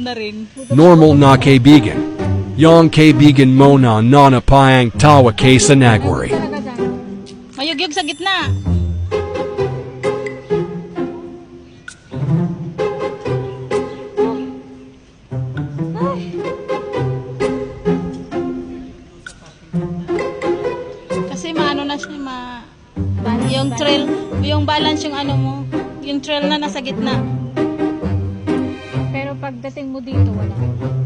na rin. Normal na kaibigan. Yung kaibigan mo na nanapayang tawa kay sa nagwari. Mayugyog sa gitna. Kasi maano na siya, yung trail, yung balance yung ano mo, yung trail na nasa gitna. Pero pagdating mo dito, wala.